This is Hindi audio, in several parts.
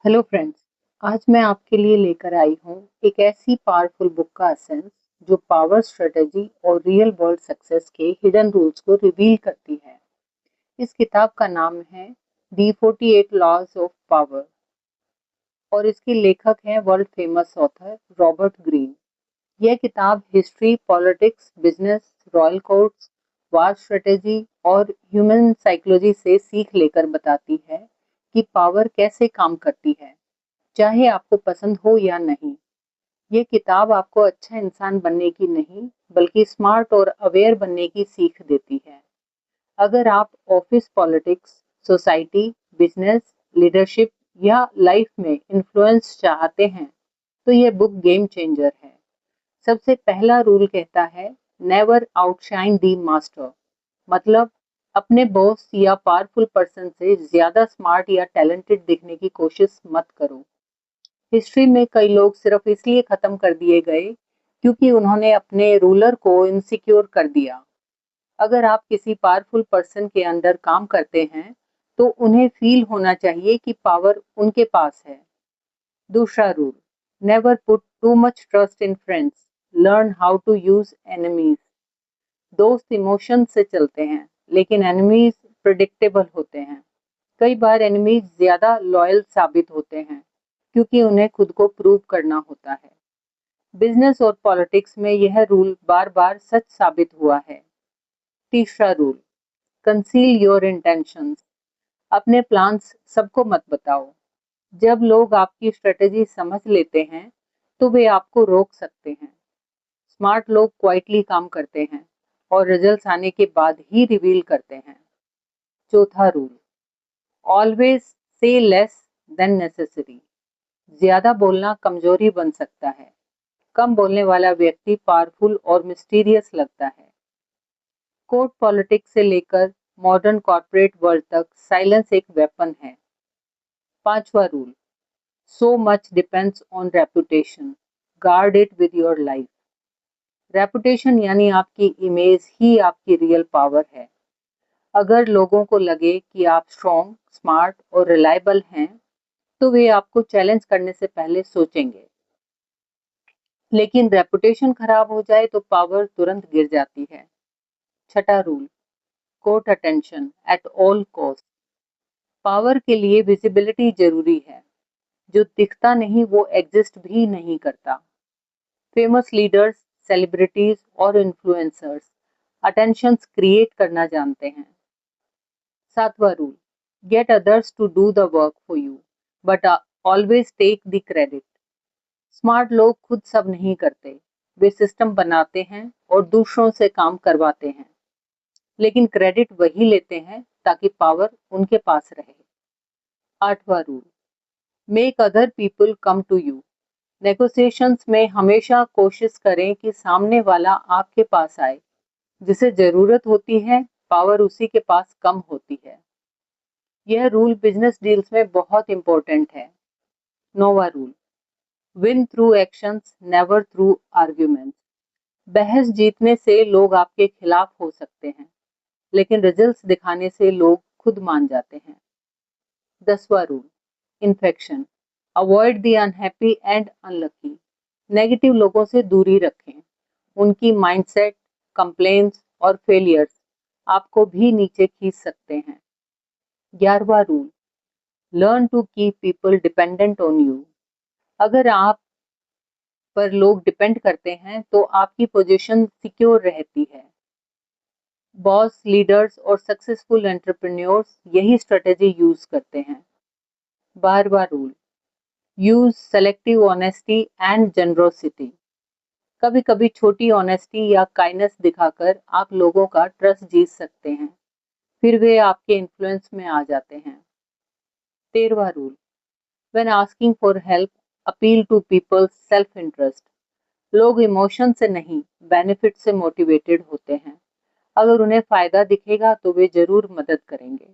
Hello friends. आज मैं आपके लिए लेकर आई हूँ एक ऐसी पावरफुल बुक का एसेंस जो पावर स्ट्रेटजी और रियल वर्ल्ड सक्सेस के हिडन रूल्स को रिवील करती है। इस किताब का नाम है दी 48 लॉज ऑफ पावर और इसके लेखक हैं world famous author Robert Greene. यह किताब history, politics, business, royal courts, war strategy और ह्यूमन साइकोलॉजी से सीख लेकर बताती है कि पावर कैसे काम करती है, चाहे आपको पसंद हो या नहीं। ये किताब आपको अच्छा इंसान बनने की नहीं, बल्कि स्मार्ट और अवेयर बनने की सीख देती है। अगर आप office politics, society, business, leadership या लाइफ में इन्फ्लुएंस चाहते हैं, तो ये बुक गेम चेंजर है। सबसे पहला रूल कहता है, नेवर आउटशाइन दी मास्टर। मतलब, अपने बॉस या पावरफुल पर्सन से ज्यादा स्मार्ट या टैलेंटेड दिखने की कोशिश मत करो। हिस्ट्री में कई लोग सिर्फ इसलिए खत्म कर दिए गए क्योंकि उन्होंने अपने रूलर को इनसिक्योर कर दिया। अगर आप किसी पावरफुल पर्सन के अंडर काम करते हैं, तो उन्हें फील होना चाहिए कि पावर उनके पास है। दूसरा rule, never put too much trust in friends, learn how to use enemies. दोस्त इमोशन से चलते हैं, लेकिन एनिमीज प्रिडिक्टेबल होते हैं। कई बार एनिमीज ज्यादा लॉयल साबित होते हैं क्योंकि उन्हें खुद को प्रूव करना होता है। बिजनेस और पॉलिटिक्स में यह रूल बार बार सच साबित हुआ है। तीसरा रूल, कंसील योर इंटेंशंस। अपने प्लान्स सबको मत बताओ। जब लोग आपकी स्ट्रेटेजी समझ लेते हैं, तो वे आपको रोक सकते हैं। स्मार्ट लोग क्वाइटली काम करते हैं और रिजल्ट्स आने के बाद ही रिवील करते हैं। चौथा rule, always say less than necessary. ज्यादा बोलना कमजोरी बन सकता है। कम बोलने वाला व्यक्ति पावरफुल और मिस्टीरियस लगता है। कोर्ट पॉलिटिक्स से लेकर मॉडर्न कॉर्पोरेट वर्ल्ड तक साइलेंस एक वेपन है। पांचवा rule, so much depends on reputation, guard it with your life. Reputation यानी आपकी इमेज ही आपकी रियल पावर है। अगर लोगों को लगे कि आप स्ट्रॉन्ग, स्मार्ट और रिलायबल हैं, तो वे आपको चैलेंज करने से पहले सोचेंगे। लेकिन रेपुटेशन खराब हो जाए तो पावर तुरंत गिर जाती है। छठा rule, court attention at all cost. Power के लिए विजिबिलिटी जरूरी है। जो दिखता नहीं वो एग्जिस्ट भी नहीं करता। फेमस लीडर्स, सेलिब्रिटीज और इन्फ्लुएंसर्स अटेंशंस क्रिएट करना जानते हैं। सातवां rule, get others to do the work for you, but always take the credit. Smart लोग खुद सब नहीं करते। वे सिस्टम बनाते हैं और दूसरों से काम करवाते हैं, लेकिन क्रेडिट वही लेते हैं ताकि पावर उनके पास रहे। आठवां rule, make other people come to you. Negotiations में हमेशा कोशिश करें कि सामने वाला आपके पास आए। जिसे जरूरत होती है, पावर उसी के पास कम होती है। यह रूल बिजनेस डील्स में बहुत इंपॉर्टेंट है। नौवां rule, win through actions, never through arguments. बहस जीतने से लोग आपके खिलाफ हो सकते हैं, लेकिन रिजल्ट्स दिखाने से लोग खुद मान जाते हैं। 10वां rule, infection, avoid the unhappy and unlucky. Negative लोगों से दूरी रखें। उनकी माइंडसेट, कंप्लेंट्स और फेलियर्स आपको भी नीचे खींच सकते हैं। 11वां rule, learn to keep people dependent on you. अगर आप पर लोग डिपेंड करते हैं, तो आपकी पोजीशन सिक्योर रहती है। बॉस, लीडर्स और सक्सेसफुल एंटरप्रेन्योर्स यही स्ट्रेटेजी यूज करते हैं। 12वां rule, use selective honesty and generosity. कभी कभी छोटी ऑनेस्टी या काइंडनेस दिखाकर आप लोगों का ट्रस्ट जीत सकते हैं, फिर वे आपके इन्फ्लुएंस में आ जाते हैं। 13वां rule, when asking for help, appeal to people's self interest. लोग इमोशन से नहीं, बेनिफिट से मोटिवेटेड होते हैं। अगर उन्हें फायदा दिखेगा तो वे जरूर मदद करेंगे।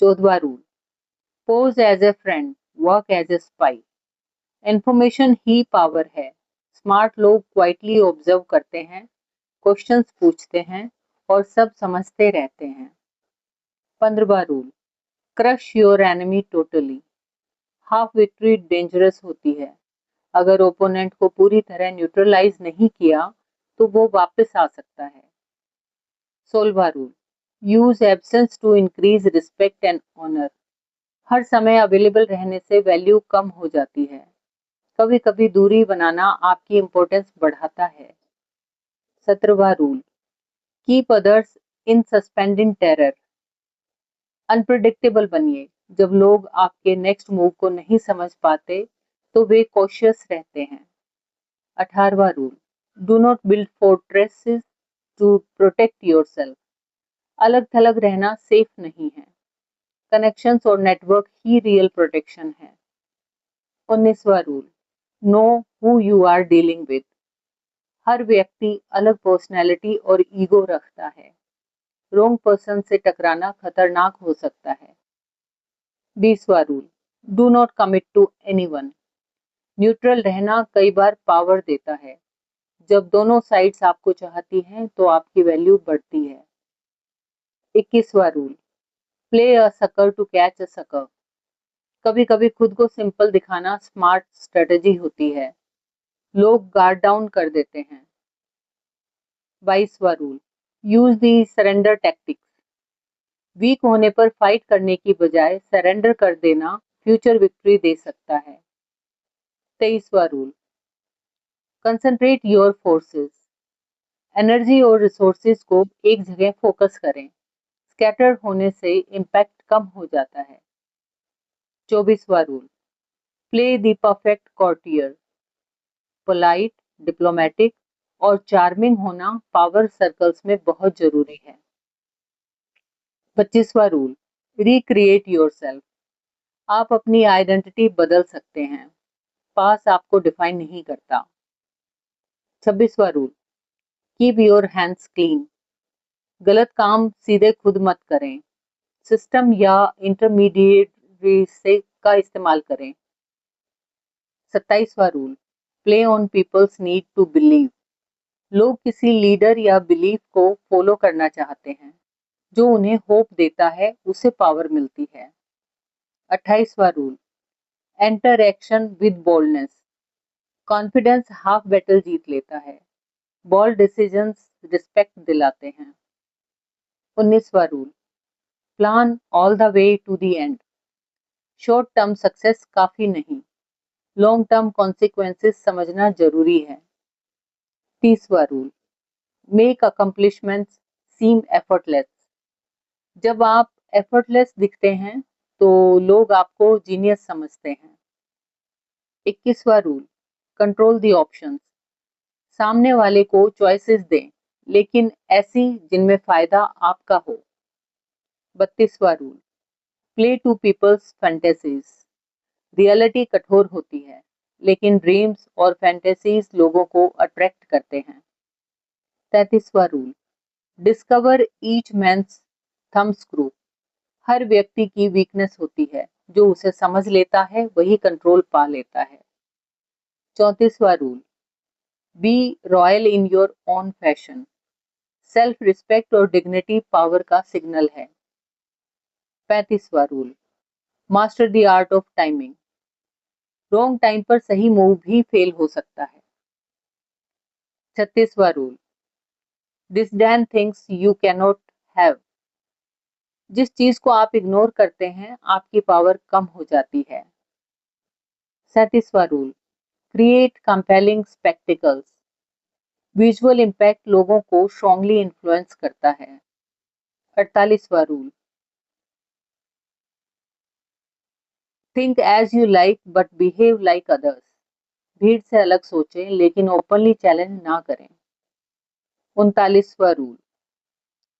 14वां rule, pose as a friend, work as a spy. Information ही पावर है। स्मार्ट लोग क्वाइटली ऑब्जर्व करते हैं, क्वेश्चंस पूछते हैं और सब समझते रहते हैं। 15वां rule, crush your enemy totally. Half victory dangerous होती है। अगर ओपोनेंट को पूरी तरह न्यूट्रलाइज नहीं किया तो वो वापस आ सकता है। 16वां rule, use absence to increase respect and honour. हर समय अवेलेबल रहने से वैल्यू कम हो जाती है। कभी कभी दूरी बनाना आपकी इम्पोर्टेंस बढ़ाता है। 17वां rule, keep others in suspending terror. Unpredictable बनिए। जब लोग आपके नेक्स्ट मूव को नहीं समझ पाते तो वे कॉशियस रहते हैं। 18वां rule, do not build fortresses to protect yourself. अलग थलग रहना सेफ नहीं है। कनेक्शंस और नेटवर्क ही रियल प्रोटेक्शन है। 19वां rule, know who you are dealing with. हर व्यक्ति अलग पर्सनैलिटी और ईगो रखता है। रॉन्ग पर्सन से टकराना खतरनाक हो सकता है। 20वां rule, do not commit to anyone. Neutral रहना कई बार पावर देता है। जब दोनों साइड्स आपको चाहती हैं तो आपकी वैल्यू बढ़ती है। 21वां rule, play a sucker to catch a sucker. कभी कभी खुद को सिंपल दिखाना स्मार्ट स्ट्रेटजी होती है। लोग गार्ड डाउन कर देते हैं। 22वां rule, use the surrender tactics. Weak होने पर फाइट करने की बजाय सरेंडर कर देना फ्यूचर विक्ट्री दे सकता है। 23वां rule, concentrate your forces. Energy और रिसोर्सेज को एक जगह फोकस करें। स्कैटर होने से इम्पैक्ट कम हो जाता है। 24वां rule, play the perfect courtier. Polite, diplomatic और चार्मिंग होना पावर सर्कल्स में बहुत जरूरी है। 25वां रूल, रिक्रिएट योरसेल्फ। आप अपनी आइडेंटिटी बदल सकते हैं। पास आपको डिफाइन नहीं करता। 26वां rule, keep your hands clean. गलत काम सीधे खुद मत करें। सिस्टम या इंटरमीडिएट से का इस्तेमाल करें। 27वां rule, play on people's need to believe. लोग किसी लीडर या बिलीफ को फॉलो करना चाहते हैं। जो उन्हें होप देता है उसे पावर मिलती है। 28वां rule, enter action with boldness. Confidence half battle जीत लेता है। बोल्ड डिसीजंस रिस्पेक्ट दिलाते हैं। 19वां rule, plan all the way to the end. Short term success काफी नहीं, लॉन्ग टर्म कॉन्सिक्वेंसेस समझना जरूरी है। 30वां rule, make accomplishments seem effortless. जब आप एफर्टलेस दिखते हैं तो लोग आपको जीनियस समझते हैं। 21वां रूल, कंट्रोल द ऑप्शंस। सामने वाले को चॉइसेस दें, लेकिन ऐसी जिनमें फायदा आपका हो। 32वां rule, play to people's fantasies. Reality कठोर होती है, लेकिन ड्रीम्स और फैंटेसीज लोगों को अट्रैक्ट करते हैं। 33वां rule, discover each man's thumb screw. हर व्यक्ति की वीकनेस होती है, जो उसे समझ लेता है वही कंट्रोल पा लेता है। 34वां rule, be royal in your own fashion. Self respect और डिग्निटी पावर का सिग्नल है। 35वां rule, master the art of timing. Wrong time पर सही मूव भी फेल हो सकता है। 36वां rule, disdain things you cannot have. जिस चीज को आप इग्नोर करते हैं आपकी पावर कम हो जाती है। 37वां rule, create compelling spectacles. Visual impact लोगों को स्ट्रांगली इन्फ्लुएंस करता है। 48वां rule, think as you like but behave like others. भीड़ से अलग सोचें लेकिन ओपनली चैलेंज ना करें। 39वां rule,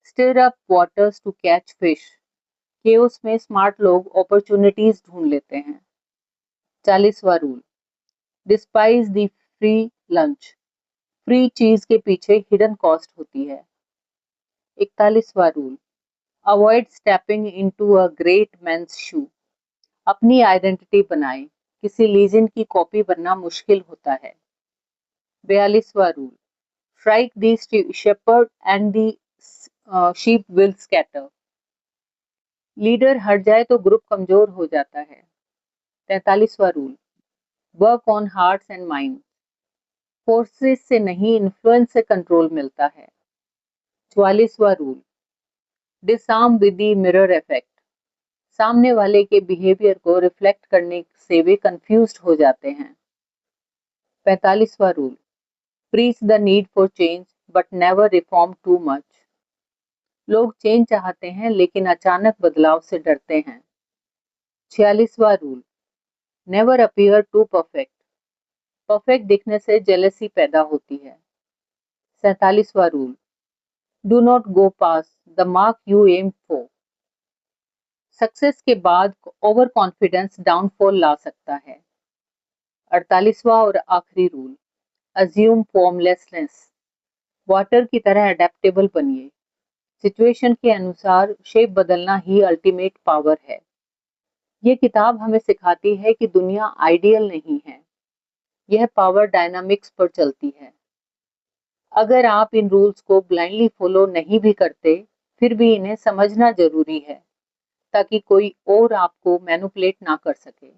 stir up waters to catch fish. Chaos में स्मार्ट लोग अपॉर्चुनिटीज ढूंढ लेते हैं। 40वां rule, despise the free lunch. Free चीज के पीछे हिडन कॉस्ट होती है। 41वां rule, avoid stepping into a great mains शू। अपनी आइडेंटिटी बनाएं, किसी लीजेंड की कॉपी बनना मुश्किल होता है। 42वां rule, strike the shepherd and the sheep will scatter. Leader हट जाए तो ग्रुप कमजोर हो जाता है। 43वां rule, work on hearts and mind. Forces से नहीं, इन्फ्लुएंस से कंट्रोल मिलता है। 44वां rule, disarm with the mirror effect. सामने वाले के बिहेवियर को रिफ्लेक्ट करने से वे कंफ्यूज्ड हो जाते हैं। 45वां rule, preach the need for change but never reform too much. लोग चेंज चाहते हैं लेकिन अचानक बदलाव से डरते हैं। 46वां rule, never appear too perfect. Perfect दिखने से जेलसी पैदा होती है। 47वां rule, do not go past the mark you aim for. Success के बाद ओवर कॉन्फिडेंस डाउनफॉल ला सकता है। 48वां और आखिरी रूल, अज्यूम फॉर्मलेसनेस। वाटर की तरह अडेप्टेबल बनिए। सिचुएशन के अनुसार शेप बदलना ही अल्टीमेट पावर है। ये किताब हमें सिखाती है कि दुनिया आइडियल नहीं है, यह पावर डायनामिक्स पर चलती है। अगर आप इन रूल्स को ब्लाइंडली फॉलो नहीं भी करते, फिर भी इन्हें समझना जरूरी है ताकि कोई और आपको मैनिपुलेट ना कर सके।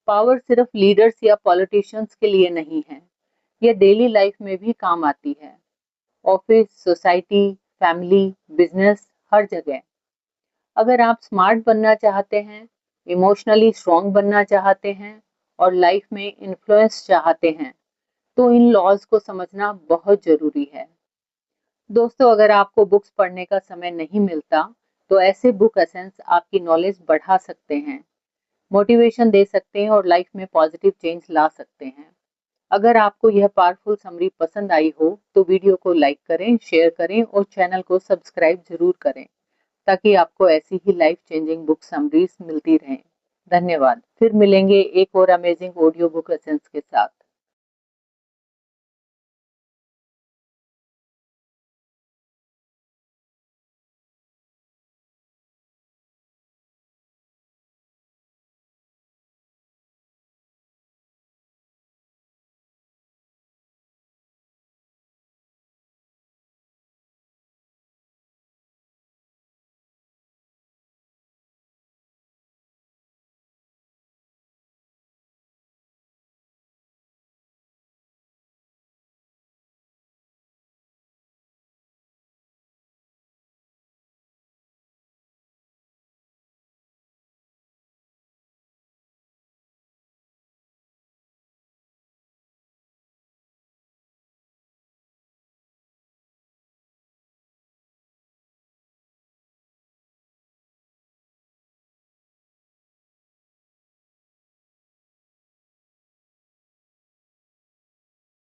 पावर सिर्फ लीडर्स या पॉलिटिशियंस के लिए नहीं है, यह डेली लाइफ में भी काम आती है। ऑफिस, सोसाइटी, फैमिली, बिजनेस, हर जगह। अगर आप स्मार्ट बनना चाहते हैं, इमोशनली स्ट्रॉन्ग बनना चाहते हैं और लाइफ में इन्फ्लुएंस चाहते हैं, तो इन लॉज को समझना बहुत जरूरी है। दोस्तों, अगर आपको बुक्स पढ़ने का समय नहीं मिलता, तो ऐसे बुक एसेंस आपकी नॉलेज बढ़ा सकते हैं, मोटिवेशन दे सकते हैं और लाइफ में पॉजिटिव चेंज ला सकते हैं। अगर आपको यह पावरफुल समरी पसंद आई हो तो वीडियो को लाइक करें, शेयर करें और चैनल को सब्सक्राइब जरूर करें ताकि आपको ऐसी ही लाइफ चेंजिंग बुक समरीज मिलती रहें। धन्यवाद। फिर मिलेंगे एक और अमेजिंग ऑडियो बुक एसेंस के साथ।